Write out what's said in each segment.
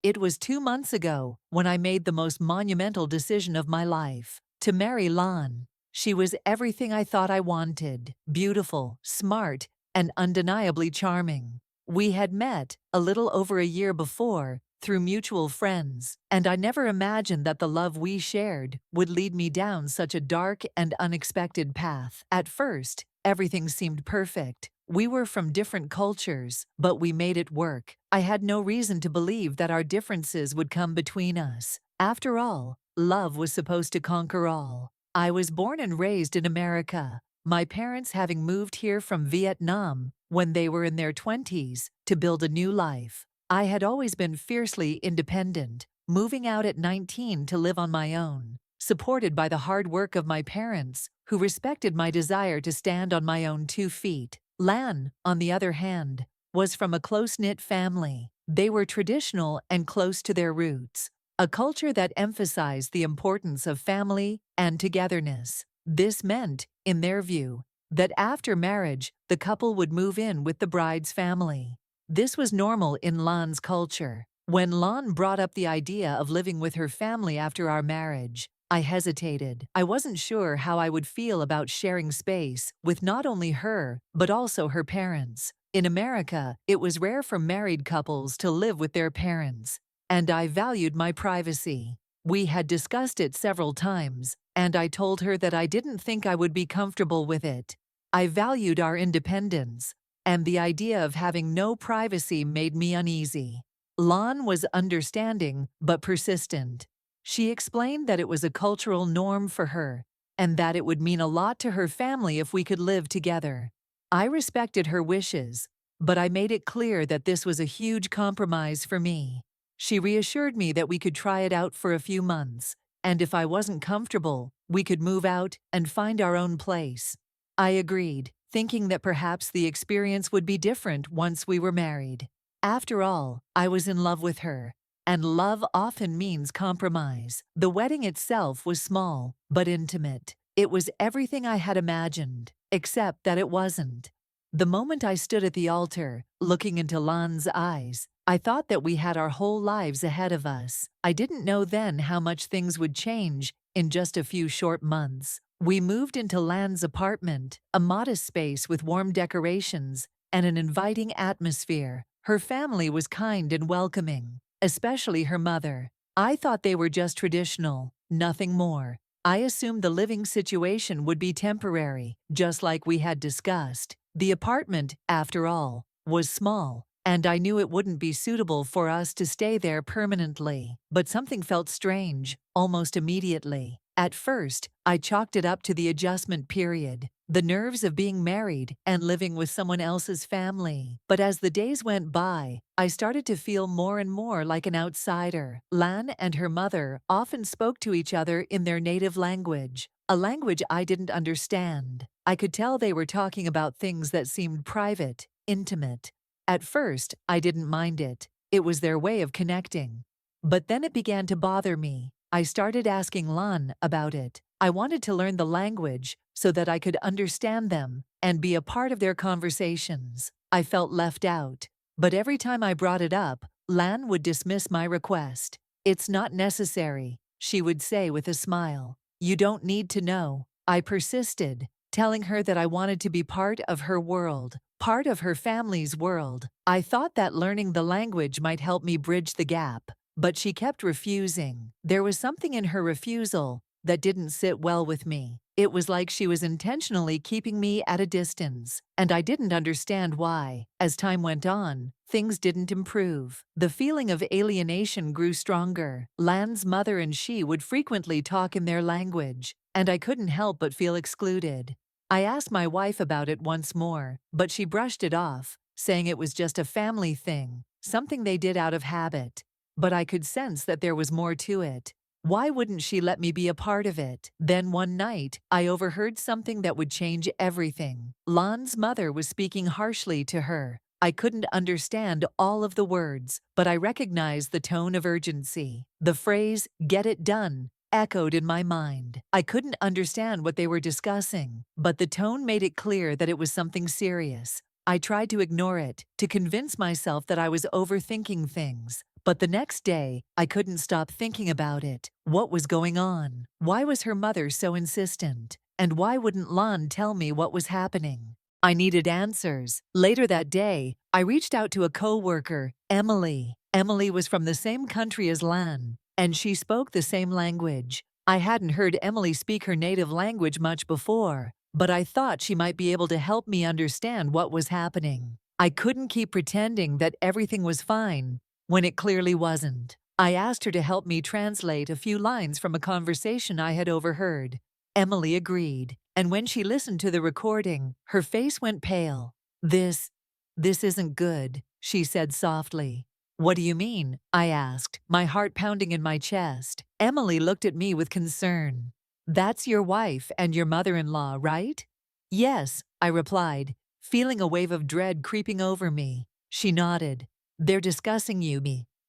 It was 2 months ago when I made the most monumental decision of my life to marry Lan. She was everything I thought I wanted: beautiful, smart, and undeniably charming. We had met a little over a year before through mutual friends, and I never imagined that the love we shared would lead me down such a dark and unexpected path. At first, everything seemed perfect. We were from different cultures, but we made it work. I had no reason to believe that our differences would come between us. After all, love was supposed to conquer all. I was born and raised in America, my parents having moved here from Vietnam when they were in their 20s to build a new life. I had always been fiercely independent, moving out at 19 to live on my own, supported by the hard work of my parents, who respected my desire to stand on my own 2 feet. Lan, on the other hand, was from a close-knit family. They were traditional and close to their roots, a culture that emphasized the importance of family and togetherness. This meant, in their view, that after marriage, the couple would move in with the bride's family. This was normal in Lan's culture. When Lan brought up the idea of living with her family after our marriage, I hesitated. I wasn't sure how I would feel about sharing space with not only her, but also her parents. In America, it was rare for married couples to live with their parents, and I valued my privacy. We had discussed it several times, and I told her that I didn't think I would be comfortable with it. I valued our independence, and the idea of having no privacy made me uneasy. Lan was understanding but persistent. She explained that it was a cultural norm for her, and that it would mean a lot to her family if we could live together. I respected her wishes, but I made it clear that this was a huge compromise for me. She reassured me that we could try it out for a few months, and if I wasn't comfortable, we could move out and find our own place. I agreed, thinking that perhaps the experience would be different once we were married. After all, I was in love with her, and love often means compromise. The wedding itself was small, but intimate. It was everything I had imagined, except that it wasn't. The moment I stood at the altar, looking into Lan's eyes, I thought that we had our whole lives ahead of us. I didn't know then how much things would change in just a few short months. We moved into Lan's apartment, a modest space with warm decorations and an inviting atmosphere. Her family was kind and welcoming, especially her mother. I thought they were just traditional, nothing more. I assumed the living situation would be temporary, just like we had discussed. The apartment, after all, was small, and I knew it wouldn't be suitable for us to stay there permanently. But something felt strange, almost immediately. At first, I chalked it up to the adjustment period, the nerves of being married and living with someone else's family. But as the days went by, I started to feel more and more like an outsider. Lan and her mother often spoke to each other in their native language, a language I didn't understand. I could tell they were talking about things that seemed private, intimate. At first, I didn't mind it. It was their way of connecting. But then it began to bother me. I started asking Lan about it. I wanted to learn the language so that I could understand them and be a part of their conversations. I felt left out, but every time I brought it up, Lan would dismiss my request. "It's not necessary," she would say with a smile. "You don't need to know." I persisted, telling her that I wanted to be part of her world, part of her family's world. I thought that learning the language might help me bridge the gap. But she kept refusing. There was something in her refusal that didn't sit well with me. It was like she was intentionally keeping me at a distance, and I didn't understand why. As time went on, things didn't improve. The feeling of alienation grew stronger. Lan's mother and she would frequently talk in their language, and I couldn't help but feel excluded. I asked my wife about it once more, but she brushed it off, saying it was just a family thing, something they did out of habit. But I could sense that there was more to it. Why wouldn't she let me be a part of it? Then one night, I overheard something that would change everything. Lan's mother was speaking harshly to her. I couldn't understand all of the words, but I recognized the tone of urgency. The phrase, "get it done," echoed in my mind. I couldn't understand what they were discussing, but the tone made it clear that it was something serious. I tried to ignore it, to convince myself that I was overthinking things, But the next day, I couldn't stop thinking about it. What was going on? Why was her mother so insistent? And why wouldn't Lon tell me what was happening? I needed answers. Later that day, I reached out to a coworker, Emily. Emily was from the same country as Lan, and she spoke the same language. I hadn't heard Emily speak her native language much before, but I thought she might be able to help me understand what was happening. I couldn't keep pretending that everything was fine when it clearly wasn't. I asked her to help me translate a few lines from a conversation I had overheard. Emily agreed, and when she listened to the recording, her face went pale. This isn't good," she said softly. "What do you mean?" I asked, my heart pounding in my chest. Emily looked at me with concern. "That's your wife and your mother-in-law, right?" "Yes," I replied, feeling a wave of dread creeping over me. She nodded. "They're discussing you.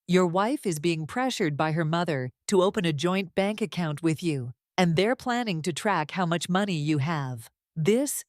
Your wife is being pressured by her mother to open a joint bank account with you, and they're planning to track how much money you have. This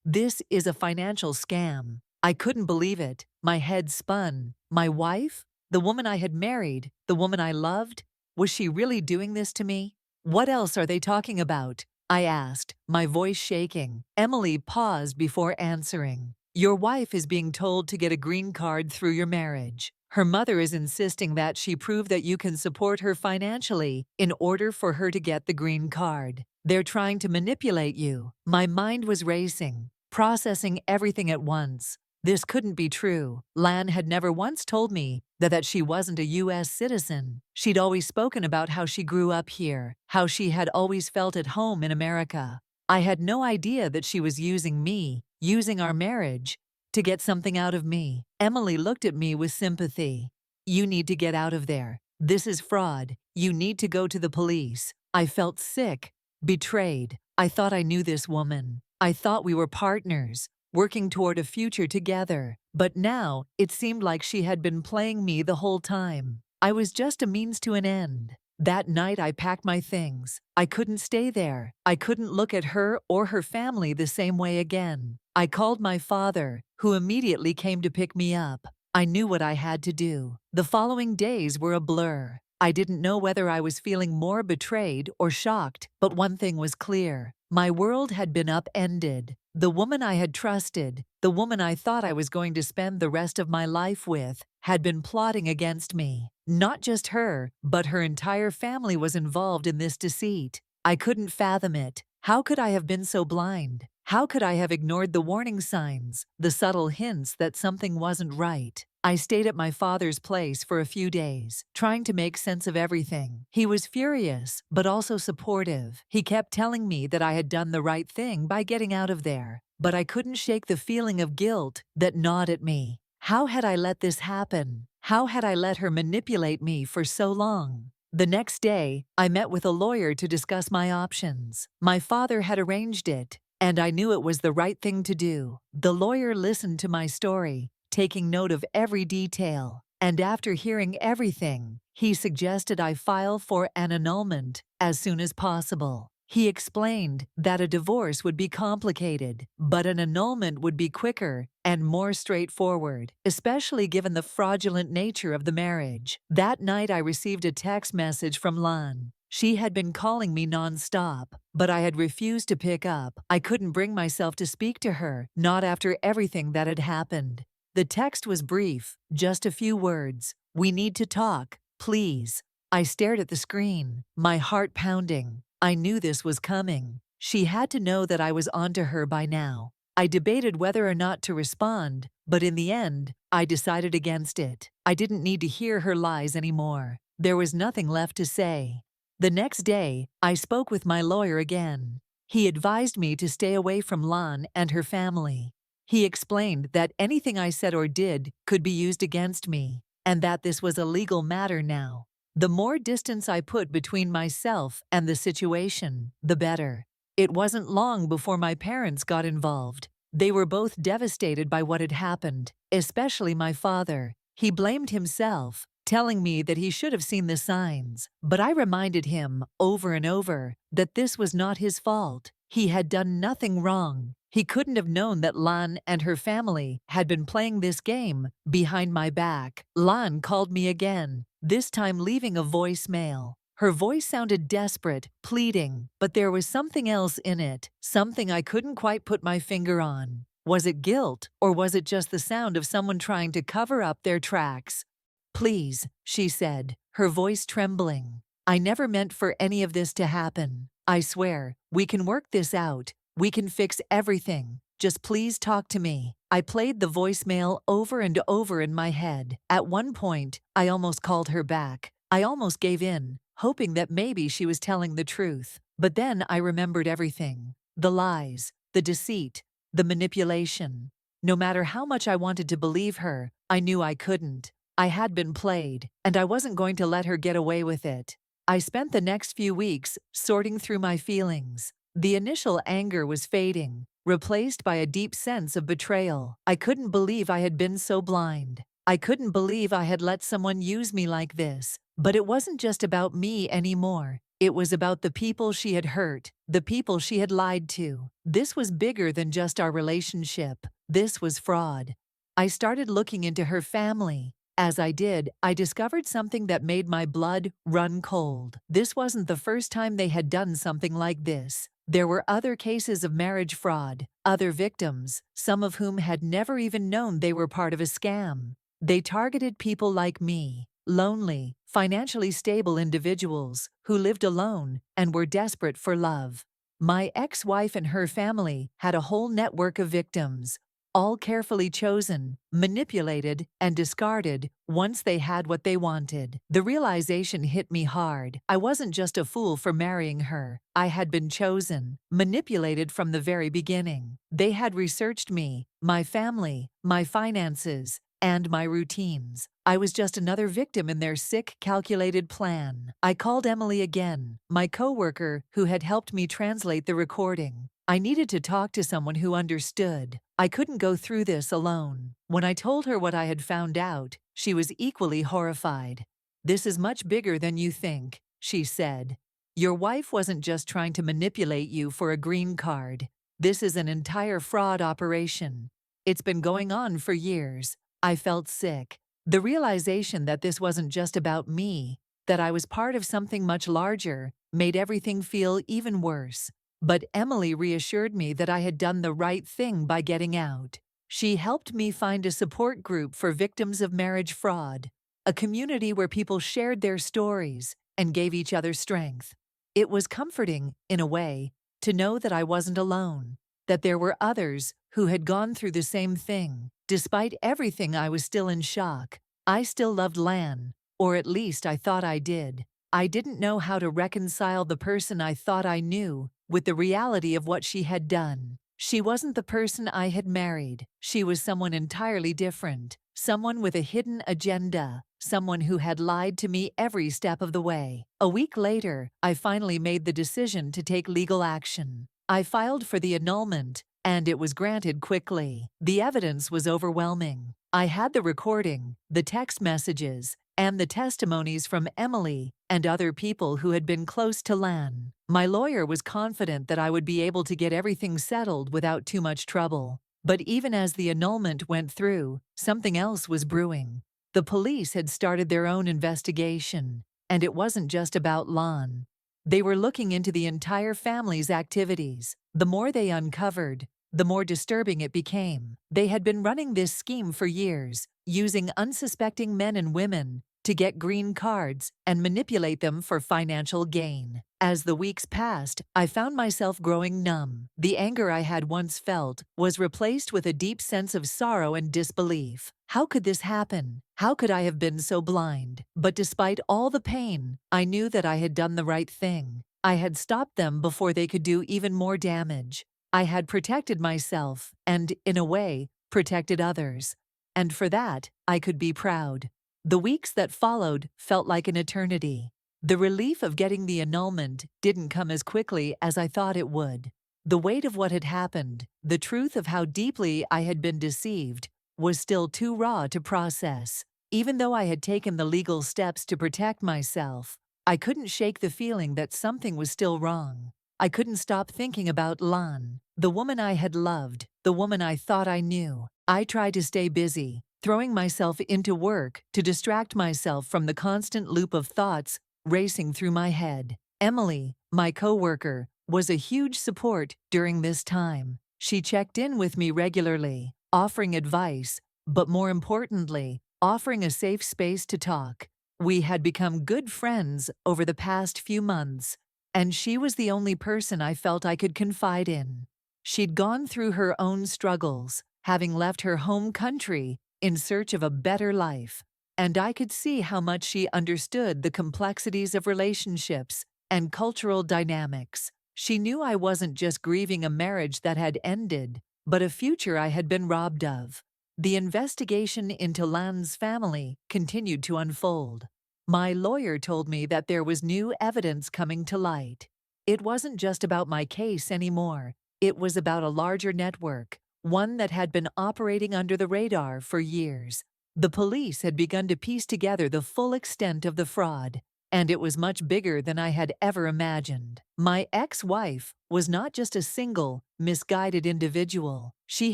is a financial scam." I couldn't believe it. My head spun. My wife? The woman I had married? The woman I loved? Was she really doing this to me? "What else are they talking about?" I asked, my voice shaking. Emily paused before answering. "Your wife is being told to get a green card through your marriage. Her mother is insisting that she prove that you can support her financially in order for her to get the green card. They're trying to manipulate you." My mind was racing, processing everything at once. This couldn't be true. Lan had never once told me that she wasn't a U.S. citizen. She'd always spoken about how she grew up here, how she had always felt at home in America. I had no idea that she was using me, using our marriage, to get something out of me. Emily looked at me with sympathy. "You need to get out of there. This is fraud. You need to go to the police." I felt sick, betrayed. I thought I knew this woman. I thought we were partners, working toward a future together. But now, it seemed like she had been playing me the whole time. I was just a means to an end. That night I packed my things. I couldn't stay there. I couldn't look at her or her family the same way again. I called my father, who immediately came to pick me up. I knew what I had to do. The following days were a blur. I didn't know whether I was feeling more betrayed or shocked, but one thing was clear. My world had been upended. The woman I had trusted, the woman I thought I was going to spend the rest of my life with, had been plotting against me. Not just her, but her entire family was involved in this deceit. I couldn't fathom it. How could I have been so blind? How could I have ignored the warning signs, the subtle hints that something wasn't right? I stayed at my father's place for a few days, trying to make sense of everything. He was furious, but also supportive. He kept telling me that I had done the right thing by getting out of there, but I couldn't shake the feeling of guilt that gnawed at me. How had I let this happen? How had I let her manipulate me for so long? The next day, I met with a lawyer to discuss my options. My father had arranged it, and I knew it was the right thing to do. The lawyer listened to my story, taking note of every detail, and after hearing everything, he suggested I file for an annulment as soon as possible. He explained that a divorce would be complicated, but an annulment would be quicker and more straightforward, especially given the fraudulent nature of the marriage. That night I received a text message from Lan. She had been calling me nonstop, but I had refused to pick up. I couldn't bring myself to speak to her, not after everything that had happened. The text was brief, just a few words. "We need to talk, please." I stared at the screen, my heart pounding. I knew this was coming. She had to know that I was onto her by now. I debated whether or not to respond, but in the end, I decided against it. I didn't need to hear her lies anymore. There was nothing left to say. The next day, I spoke with my lawyer again. He advised me to stay away from Lan and her family. He explained that anything I said or did could be used against me, and that this was a legal matter now. The more distance I put between myself and the situation, the better. It wasn't long before my parents got involved. They were both devastated by what had happened, especially my father. He blamed himself, telling me that he should have seen the signs, but I reminded him over and over that this was not his fault. He had done nothing wrong. He couldn't have known that Lan and her family had been playing this game behind my back. Lan called me again, this time leaving a voicemail. Her voice sounded desperate, pleading, but there was something else in it, something I couldn't quite put my finger on. Was it guilt, or was it just the sound of someone trying to cover up their tracks? "Please," she said, her voice trembling. "I never meant for any of this to happen. I swear, we can work this out. We can fix everything. Just please talk to me." I played the voicemail over and over in my head. At one point, I almost called her back. I almost gave in, hoping that maybe she was telling the truth. But then I remembered everything. The lies, the deceit, the manipulation. No matter how much I wanted to believe her, I knew I couldn't. I had been played, and I wasn't going to let her get away with it. I spent the next few weeks sorting through my feelings. The initial anger was fading, replaced by a deep sense of betrayal. I couldn't believe I had been so blind. I couldn't believe I had let someone use me like this. But it wasn't just about me anymore. It was about the people she had hurt, the people she had lied to. This was bigger than just our relationship. This was fraud. I started looking into her family. As I did, I discovered something that made my blood run cold. This wasn't the first time they had done something like this. There were other cases of marriage fraud, other victims, some of whom had never even known they were part of a scam. They targeted people like me, lonely, financially stable individuals who lived alone and were desperate for love. My ex-wife and her family had a whole network of victims, all carefully chosen, manipulated, and discarded once they had what they wanted. The realization hit me hard. I wasn't just a fool for marrying her. I had been chosen, manipulated from the very beginning. They had researched me, my family, my finances, and my routines. I was just another victim in their sick, calculated plan. I called Emily again, my coworker who had helped me translate the recording. I needed to talk to someone who understood. I couldn't go through this alone. When I told her what I had found out, she was equally horrified. "This is much bigger than you think," she said. "Your wife wasn't just trying to manipulate you for a green card. This is an entire fraud operation. It's been going on for years." I felt sick. The realization that this wasn't just about me, that I was part of something much larger, made everything feel even worse. But Emily reassured me that I had done the right thing by getting out. She helped me find a support group for victims of marriage fraud, a community where people shared their stories and gave each other strength. It was comforting, in a way, to know that I wasn't alone, that there were others who had gone through the same thing. Despite everything, I was still in shock. I still loved Lan, or at least I thought I did. I didn't know how to reconcile the person I thought I knew with the reality of what she had done. She wasn't the person I had married. She was someone entirely different, someone with a hidden agenda, someone who had lied to me every step of the way. A week later, I finally made the decision to take legal action. I filed for the annulment, and it was granted quickly. The evidence was overwhelming. I had the recording, the text messages, and the testimonies from Emily and other people who had been close to Lan. My lawyer was confident that I would be able to get everything settled without too much trouble. But even as the annulment went through, something else was brewing. The police had started their own investigation, and it wasn't just about Lan. They were looking into the entire family's activities. The more they uncovered, the more disturbing it became. They had been running this scheme for years, using unsuspecting men and women to get green cards and manipulate them for financial gain. As the weeks passed, I found myself growing numb. The anger I had once felt was replaced with a deep sense of sorrow and disbelief. How could this happen? How could I have been so blind? But despite all the pain, I knew that I had done the right thing. I had stopped them before they could do even more damage. I had protected myself and, in a way, protected others. And for that, I could be proud. The weeks that followed felt like an eternity. The relief of getting the annulment didn't come as quickly as I thought it would. The weight of what had happened, the truth of how deeply I had been deceived, was still too raw to process. Even though I had taken the legal steps to protect myself, I couldn't shake the feeling that something was still wrong. I couldn't stop thinking about Lan, the woman I had loved, the woman I thought I knew. I tried to stay busy, throwing myself into work to distract myself from the constant loop of thoughts racing through my head. Emily, my coworker, was a huge support during this time. She checked in with me regularly, offering advice, but more importantly, offering a safe space to talk. We had become good friends over the past few months, and she was the only person I felt I could confide in. She'd gone through her own struggles, having left her home country in search of a better life, and I could see how much she understood the complexities of relationships and cultural dynamics. She knew I wasn't just grieving a marriage that had ended, but a future I had been robbed of. The investigation into Lan's family continued to unfold. My lawyer told me that there was new evidence coming to light. It wasn't just about my case anymore. It was about a larger network, one that had been operating under the radar for years. The police had begun to piece together the full extent of the fraud, and it was much bigger than I had ever imagined. My ex-wife was not just a single, misguided individual. She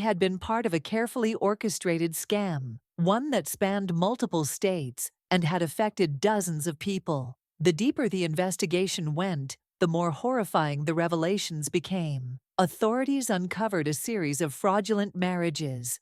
had been part of a carefully orchestrated scam, one that spanned multiple states and had affected dozens of people. The deeper the investigation went, the more horrifying the revelations became. Authorities uncovered a series of fraudulent marriages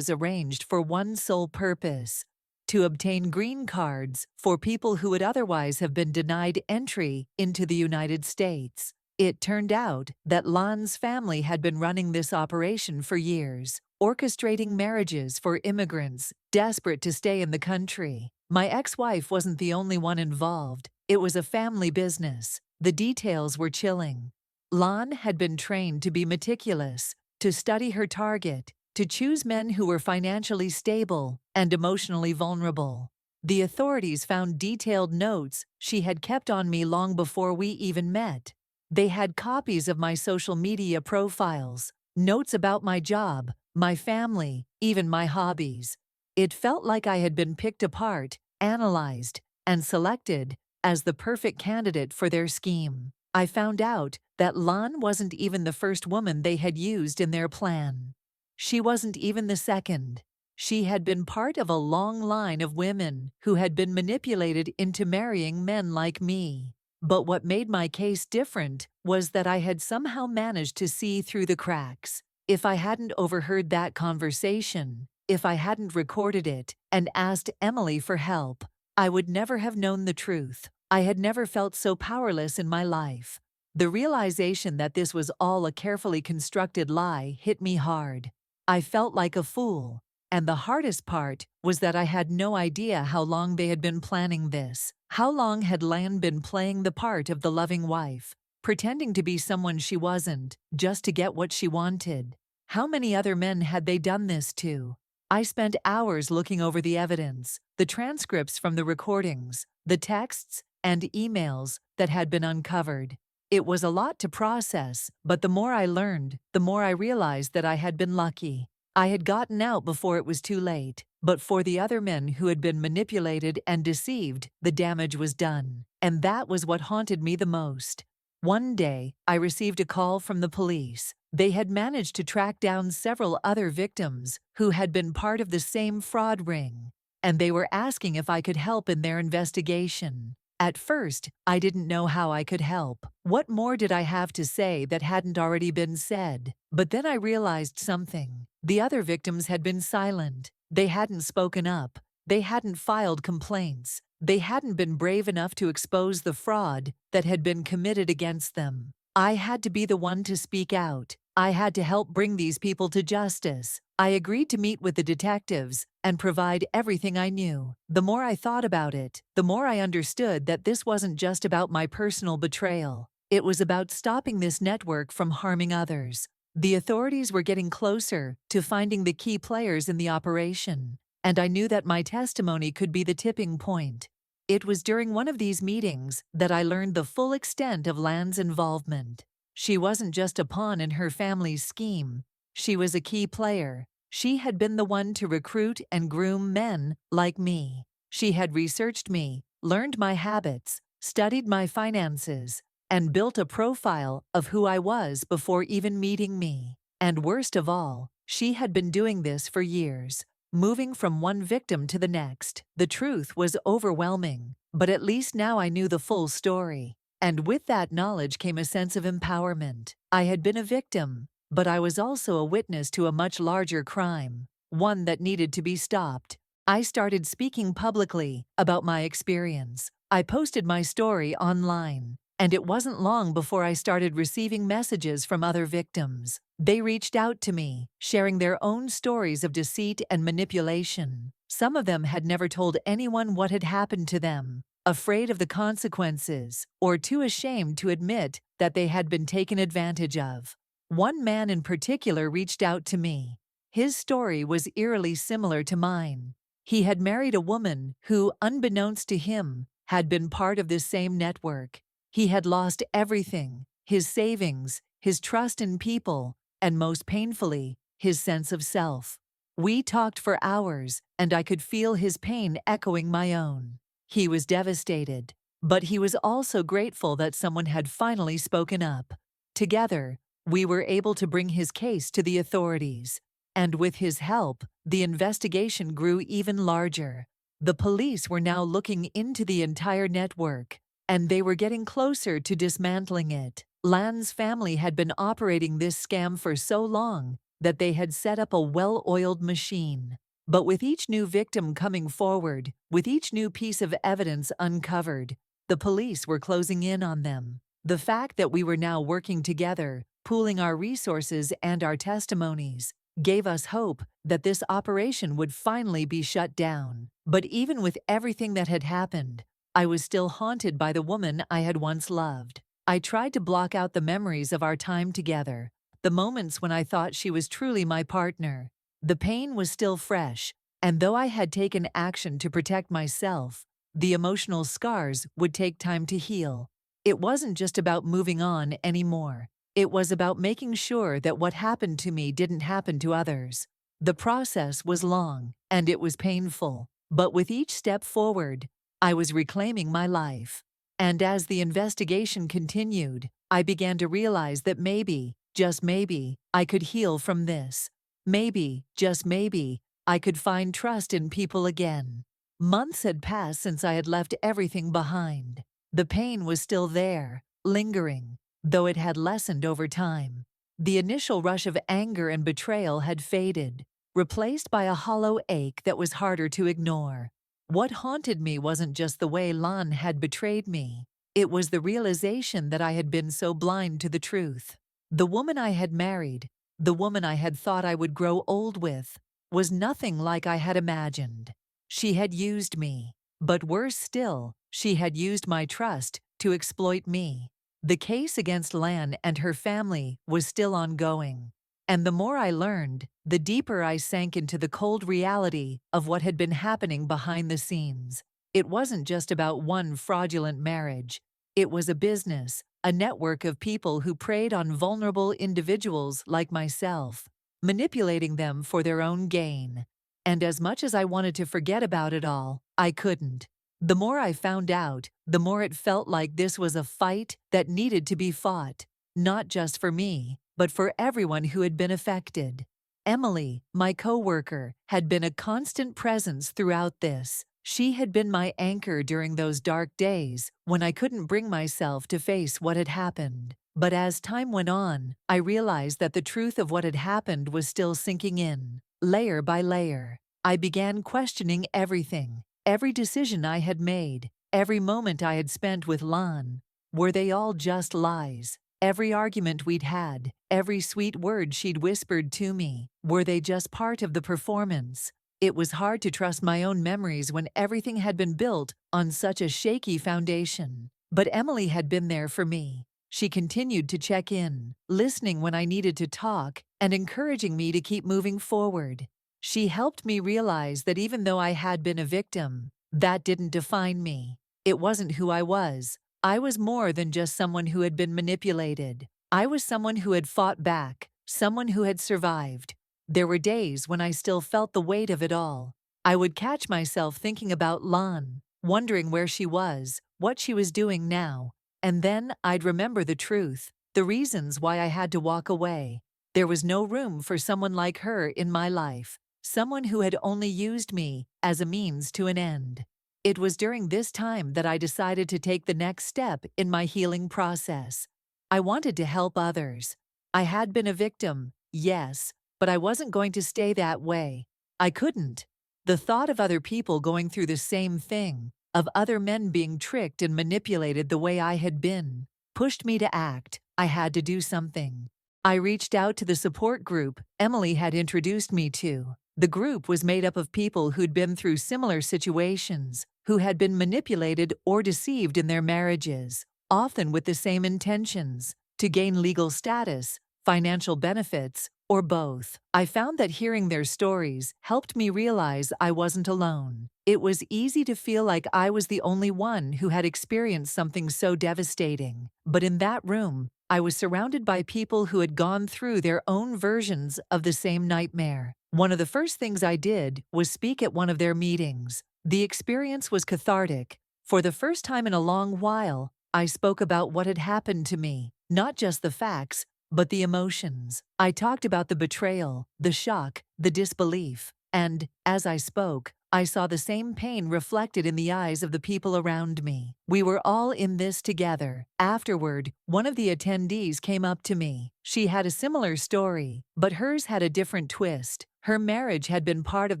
arranged for one sole purpose: to obtain green cards for people who would otherwise have been denied entry into the United States. It turned out that Lan's family had been running this operation for years, orchestrating marriages for immigrants desperate to stay in the country. My ex-wife wasn't the only one involved. It was a family business. The details were chilling. Lan had been trained to be meticulous, to study her target, to choose men who were financially stable and emotionally vulnerable. The authorities found detailed notes she had kept on me long before we even met. They had copies of my social media profiles, notes about my job, my family, even my hobbies. It felt like I had been picked apart, analyzed, and selected as the perfect candidate for their scheme. I found out that Lan wasn't even the first woman they had used in their plan. She wasn't even the second. She had been part of a long line of women who had been manipulated into marrying men like me. But what made my case different was that I had somehow managed to see through the cracks. If I hadn't overheard that conversation, if I hadn't recorded it and asked Emily for help, I would never have known the truth. I had never felt so powerless in my life. The realization that this was all a carefully constructed lie hit me hard. I felt like a fool, and the hardest part was that I had no idea how long they had been planning this. How long had Lan been playing the part of the loving wife, pretending to be someone she wasn't, just to get what she wanted? How many other men had they done this to? I spent hours looking over the evidence, the transcripts from the recordings, the texts and emails that had been uncovered. It was a lot to process, but the more I learned, the more I realized that I had been lucky. I had gotten out before it was too late, but for the other men who had been manipulated and deceived, the damage was done. And that was what haunted me the most. One day, I received a call from the police. They had managed to track down several other victims who had been part of the same fraud ring, and they were asking if I could help in their investigation. At first, I didn't know how I could help. What more did I have to say that hadn't already been said? But then I realized something. The other victims had been silent. They hadn't spoken up. They hadn't filed complaints. They hadn't been brave enough to expose the fraud that had been committed against them. I had to be the one to speak out. I had to help bring these people to justice. I agreed to meet with the detectives and provide everything I knew. The more I thought about it, the more I understood that this wasn't just about my personal betrayal. It was about stopping this network from harming others. The authorities were getting closer to finding the key players in the operation, and I knew that my testimony could be the tipping point. It was during one of these meetings that I learned the full extent of Lan's involvement. She wasn't just a pawn in her family's scheme. She was a key player. She had been the one to recruit and groom men like me. She had researched me, learned my habits, studied my finances, and built a profile of who I was before even meeting me. And worst of all, she had been doing this for years, moving from one victim to the next. The truth was overwhelming, but at least now I knew the full story. And with that knowledge came a sense of empowerment. I had been a victim, but I was also a witness to a much larger crime, one that needed to be stopped. I started speaking publicly about my experience. I posted my story online, and it wasn't long before I started receiving messages from other victims. They reached out to me, sharing their own stories of deceit and manipulation. Some of them had never told anyone what had happened to them, afraid of the consequences, or too ashamed to admit that they had been taken advantage of. One man in particular reached out to me. His story was eerily similar to mine. He had married a woman who, unbeknownst to him, had been part of this same network. He had lost everything: his savings, his trust in people, and most painfully, his sense of self. We talked for hours, and I could feel his pain echoing my own. He was devastated, but he was also grateful that someone had finally spoken up. Together, we were able to bring his case to the authorities. And with his help, the investigation grew even larger. The police were now looking into the entire network, and they were getting closer to dismantling it. Lan's family had been operating this scam for so long that they had set up a well-oiled machine. But with each new victim coming forward, with each new piece of evidence uncovered, the police were closing in on them. The fact that we were now working together, pooling our resources and our testimonies, gave us hope that this operation would finally be shut down. But even with everything that had happened, I was still haunted by the woman I had once loved. I tried to block out the memories of our time together, the moments when I thought she was truly my partner. The pain was still fresh, and though I had taken action to protect myself, the emotional scars would take time to heal. It wasn't just about moving on anymore. It was about making sure that what happened to me didn't happen to others. The process was long, and it was painful, but with each step forward, I was reclaiming my life. And as the investigation continued, I began to realize that maybe, just maybe, I could heal from this. Maybe, just maybe, I could find trust in people again. Months had passed since I had left everything behind. The pain was still there, lingering, though it had lessened over time. The initial rush of anger and betrayal had faded, replaced by a hollow ache that was harder to ignore. What haunted me wasn't just the way Lan had betrayed me. It was the realization that I had been so blind to the truth. The woman I had married, the woman I had thought I would grow old with, was nothing like I had imagined. She had used me, but worse still, she had used my trust to exploit me. The case against Lan and her family was still ongoing, and the more I learned, the deeper I sank into the cold reality of what had been happening behind the scenes. It wasn't just about one fraudulent marriage. It was a business, a network of people who preyed on vulnerable individuals like myself, manipulating them for their own gain. And as much as I wanted to forget about it all, I couldn't. The more I found out, the more it felt like this was a fight that needed to be fought, not just for me, but for everyone who had been affected. Emily, my coworker, had been a constant presence throughout this. She had been my anchor during those dark days when I couldn't bring myself to face what had happened. But as time went on, I realized that the truth of what had happened was still sinking in, layer by layer. I began questioning everything. Every decision I had made, every moment I had spent with Lan, were they all just lies? Every argument we'd had, every sweet word she'd whispered to me, were they just part of the performance? It was hard to trust my own memories when everything had been built on such a shaky foundation. But Emily had been there for me. She continued to check in, listening when I needed to talk, and encouraging me to keep moving forward. She helped me realize that even though I had been a victim, that didn't define me. It wasn't who I was. I was more than just someone who had been manipulated. I was someone who had fought back, someone who had survived. There were days when I still felt the weight of it all. I would catch myself thinking about Lan, wondering where she was, what she was doing now, And then I'd remember the truth, the reasons why I had to walk away. There was no room for someone like her in my life, someone who had only used me as a means to an end. It was during this time that I decided to take the next step in my healing process. I wanted to help others. I had been a victim, yes, but I wasn't going to stay that way. I couldn't. The thought of other people going through the same thing, of other men being tricked and manipulated the way I had been, pushed me to act. I had to do something. I reached out to the support group Emily had introduced me to. The group was made up of people who'd been through similar situations, who had been manipulated or deceived in their marriages, often with the same intentions, to gain legal status, financial benefits, or both. I found that hearing their stories helped me realize I wasn't alone. It was easy to feel like I was the only one who had experienced something so devastating. But in that room, I was surrounded by people who had gone through their own versions of the same nightmare. One of the first things I did was speak at one of their meetings. The experience was cathartic. For the first time in a long while, I spoke about what had happened to me, not just the facts, but the emotions. I talked about the betrayal, the shock, the disbelief, and, as I spoke, I saw the same pain reflected in the eyes of the people around me. We were all in this together. Afterward, one of the attendees came up to me. She had a similar story, but hers had a different twist. Her marriage had been part of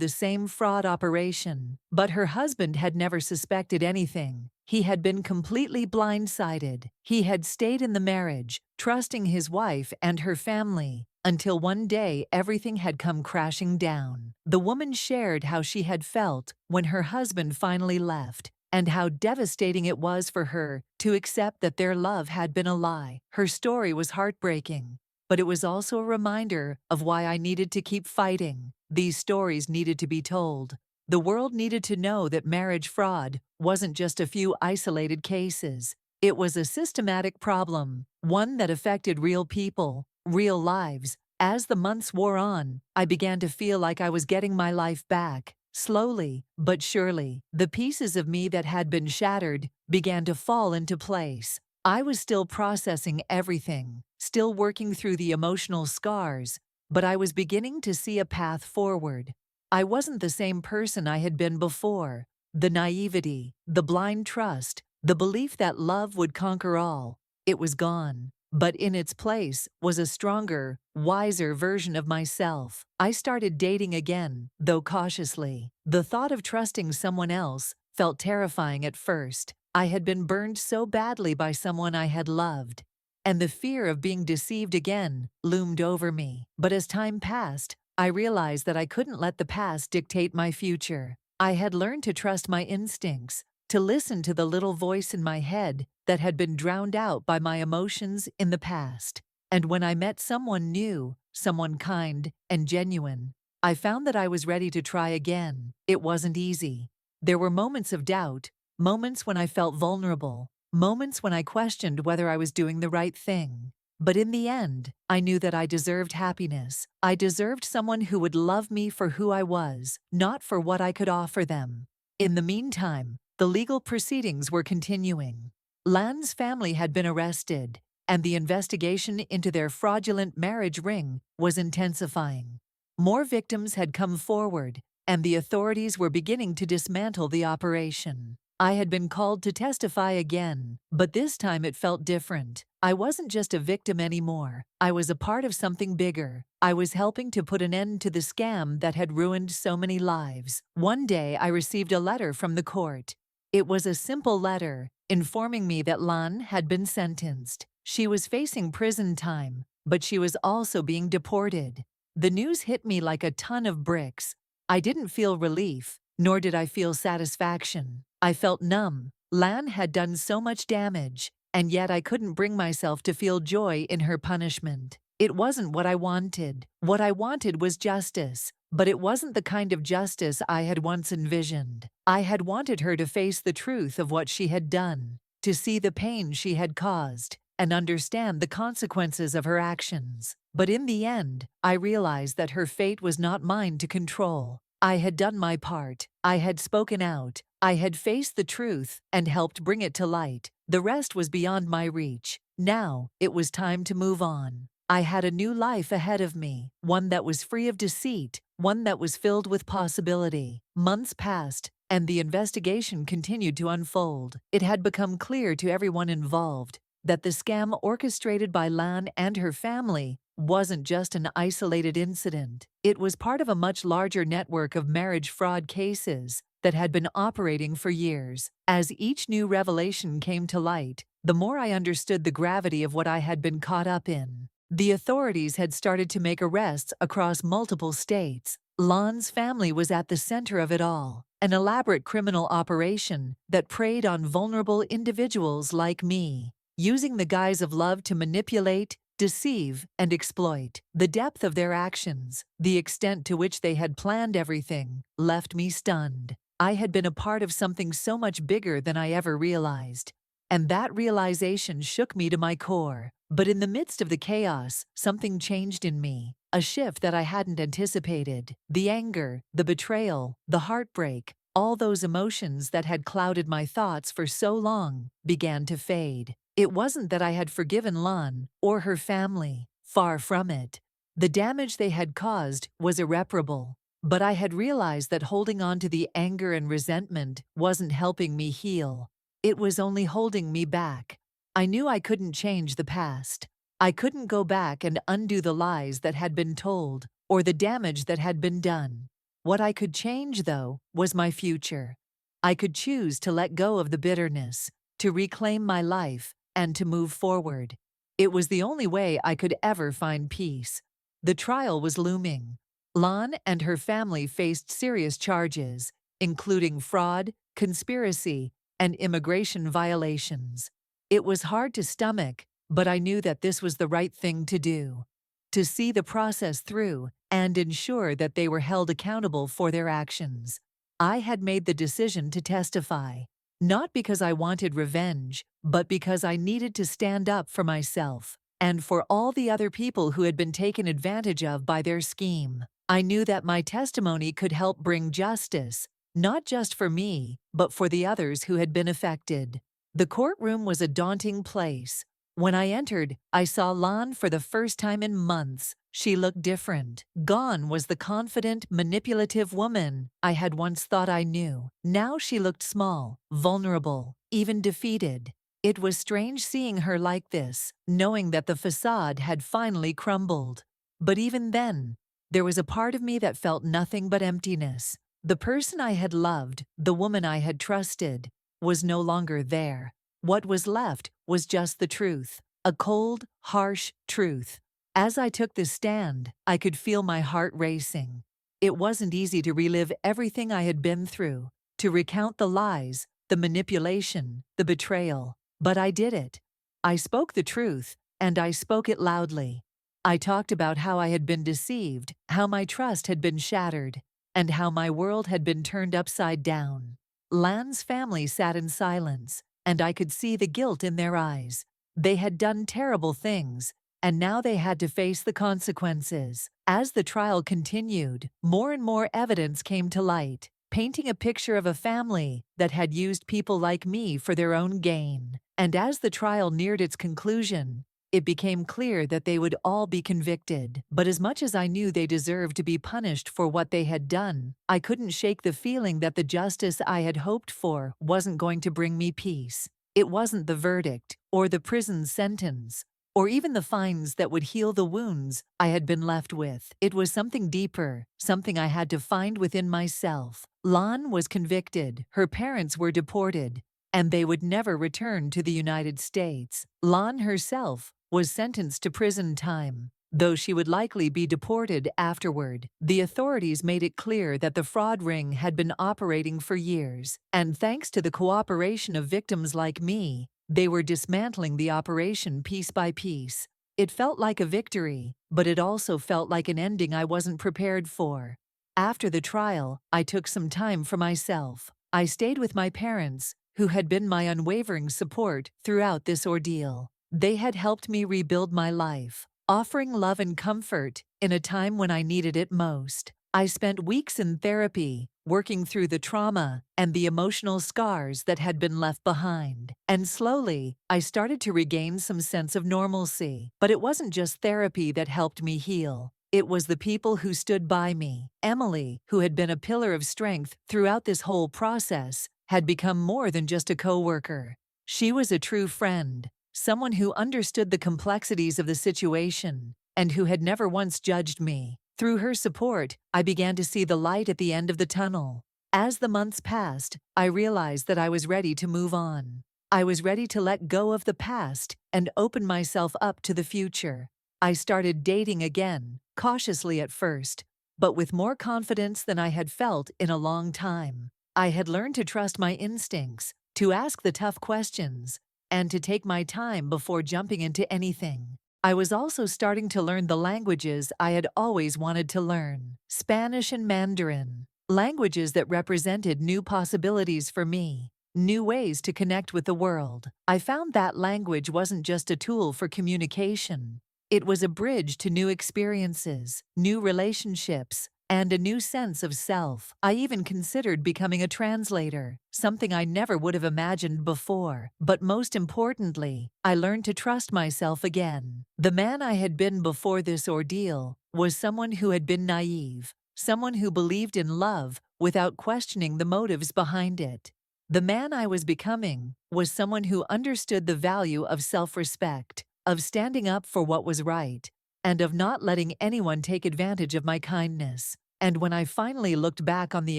the same fraud operation, but her husband had never suspected anything. He had been completely blindsided. He had stayed in the marriage, trusting his wife and her family, until one day everything had come crashing down. The woman shared how she had felt when her husband finally left, and how devastating it was for her to accept that their love had been a lie. Her story was heartbreaking, but it was also a reminder of why I needed to keep fighting. These stories needed to be told. The world needed to know that marriage fraud wasn't just a few isolated cases. It was a systematic problem, one that affected real people, real lives. As the months wore on, I began to feel like I was getting my life back. Slowly, but surely, the pieces of me that had been shattered began to fall into place. I was still processing everything, still working through the emotional scars, but I was beginning to see a path forward. I wasn't the same person I had been before. The naivety, the blind trust, the belief that love would conquer all, it was gone. But in its place was a stronger, wiser version of myself. I started dating again, though cautiously. The thought of trusting someone else felt terrifying at first. I had been burned so badly by someone I had loved, and the fear of being deceived again loomed over me. But as time passed, I realized that I couldn't let the past dictate my future. I had learned to trust my instincts, to listen to the little voice in my head that had been drowned out by my emotions in the past. And when I met someone new, someone kind and genuine, I found that I was ready to try again. It wasn't easy. There were moments of doubt, moments when I felt vulnerable, moments when I questioned whether I was doing the right thing. But in the end, I knew that I deserved happiness. I deserved someone who would love me for who I was, not for what I could offer them. In the meantime, the legal proceedings were continuing. Lan's family had been arrested, and the investigation into their fraudulent marriage ring was intensifying. More victims had come forward, and the authorities were beginning to dismantle the operation. I had been called to testify again, but this time it felt different. I wasn't just a victim anymore. I was a part of something bigger. I was helping to put an end to the scam that had ruined so many lives. One day I received a letter from the court. It was a simple letter, informing me that Lan had been sentenced. She was facing prison time, but she was also being deported. The news hit me like a ton of bricks. I didn't feel relief, nor did I feel satisfaction. I felt numb. Lan had done so much damage, and yet I couldn't bring myself to feel joy in her punishment. It wasn't what I wanted. What I wanted was justice, but it wasn't the kind of justice I had once envisioned. I had wanted her to face the truth of what she had done, to see the pain she had caused, and understand the consequences of her actions. But in the end, I realized that her fate was not mine to control. I had done my part. I had spoken out. I had faced the truth and helped bring it to light. The rest was beyond my reach. Now, it was time to move on. I had a new life ahead of me, one that was free of deceit, one that was filled with possibility. Months passed, and the investigation continued to unfold. It had become clear to everyone involved that the scam orchestrated by Lan and her family wasn't just an isolated incident. It was part of a much larger network of marriage fraud cases that had been operating for years. As each new revelation came to light, the more I understood the gravity of what I had been caught up in. The authorities had started to make arrests across multiple states. Lan's family was at the center of it all, an elaborate criminal operation that preyed on vulnerable individuals like me, using the guise of love to manipulate, deceive, and exploit. The depth of their actions, the extent to which they had planned everything, left me stunned. I had been a part of something so much bigger than I ever realized, and that realization shook me to my core. But in the midst of the chaos, something changed in me, a shift that I hadn't anticipated. The anger, the betrayal, the heartbreak, all those emotions that had clouded my thoughts for so long began to fade. It wasn't that I had forgiven Lan or her family, far from it. The damage they had caused was irreparable. But I had realized that holding on to the anger and resentment wasn't helping me heal. It was only holding me back. I knew I couldn't change the past. I couldn't go back and undo the lies that had been told or the damage that had been done. What I could change, though, was my future. I could choose to let go of the bitterness, to reclaim my life, and to move forward. It was the only way I could ever find peace. The trial was looming. Lan and her family faced serious charges, including fraud, conspiracy, and immigration violations. It was hard to stomach, but I knew that this was the right thing to do. To see the process through and ensure that they were held accountable for their actions. I had made the decision to testify, not because I wanted revenge, but because I needed to stand up for myself and for all the other people who had been taken advantage of by their scheme. I knew that my testimony could help bring justice, not just for me, but for the others who had been affected. The courtroom was a daunting place. When I entered, I saw Lan for the first time in months. She looked different. Gone was the confident, manipulative woman I had once thought I knew. Now she looked small, vulnerable, even defeated. It was strange seeing her like this, knowing that the facade had finally crumbled. But even then, there was a part of me that felt nothing but emptiness. The person I had loved, the woman I had trusted, was no longer there. What was left was just the truth, a cold, harsh truth. As I took the stand, I could feel my heart racing. It wasn't easy to relive everything I had been through, to recount the lies, the manipulation, the betrayal. But I did it. I spoke the truth, and I spoke it loudly. I talked about how I had been deceived, how my trust had been shattered, and how my world had been turned upside down. Lan's family sat in silence, and I could see the guilt in their eyes. They had done terrible things, and now they had to face the consequences. As the trial continued, more and more evidence came to light, painting a picture of a family that had used people like me for their own gain. And as the trial neared its conclusion, it became clear that they would all be convicted. But as much as I knew they deserved to be punished for what they had done, I couldn't shake the feeling that the justice I had hoped for wasn't going to bring me peace. It wasn't the verdict, or the prison sentence, or even the fines that would heal the wounds I had been left with. It was something deeper, something I had to find within myself. Lan was convicted, her parents were deported, and they would never return to the United States. Lan herself was sentenced to prison time, though she would likely be deported afterward. The authorities made it clear that the fraud ring had been operating for years, and thanks to the cooperation of victims like me, they were dismantling the operation piece by piece. It felt like a victory, but it also felt like an ending I wasn't prepared for. After the trial, I took some time for myself. I stayed with my parents, who had been my unwavering support throughout this ordeal. They had helped me rebuild my life, offering love and comfort in a time when I needed it most. I spent weeks in therapy, working through the trauma and the emotional scars that had been left behind. And slowly, I started to regain some sense of normalcy. But it wasn't just therapy that helped me heal. It was the people who stood by me. Emily, who had been a pillar of strength throughout this whole process, had become more than just a coworker. She was a true friend, someone who understood the complexities of the situation and who had never once judged me. Through her support, I began to see the light at the end of the tunnel. As the months passed, I realized that I was ready to move on. I was ready to let go of the past and open myself up to the future. I started dating again, cautiously at first, but with more confidence than I had felt in a long time. I had learned to trust my instincts, to ask the tough questions, and to take my time before jumping into anything. I was also starting to learn the languages I had always wanted to learn: Spanish and Mandarin, languages that represented new possibilities for me, new ways to connect with the world. I found that language wasn't just a tool for communication. It was a bridge to new experiences, new relationships, and a new sense of self. I even considered becoming a translator, something I never would have imagined before. But most importantly, I learned to trust myself again. The man I had been before this ordeal was someone who had been naive, someone who believed in love without questioning the motives behind it. The man I was becoming was someone who understood the value of self-respect, of standing up for what was right, and of not letting anyone take advantage of my kindness. And when I finally looked back on the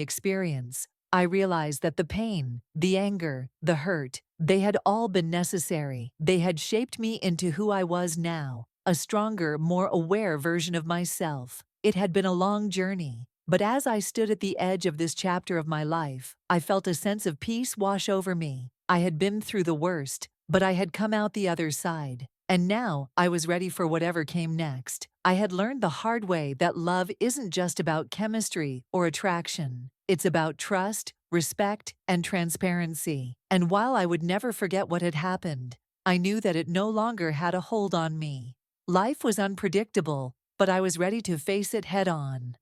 experience, I realized that the pain, the anger, the hurt, they had all been necessary. They had shaped me into who I was now, a stronger, more aware version of myself. It had been a long journey, but as I stood at the edge of this chapter of my life, I felt a sense of peace wash over me. I had been through the worst, but I had come out the other side. And now I was ready for whatever came next. I had learned the hard way that love isn't just about chemistry or attraction. It's about trust, respect, and transparency. And while I would never forget what had happened, I knew that it no longer had a hold on me. Life was unpredictable, but I was ready to face it head on.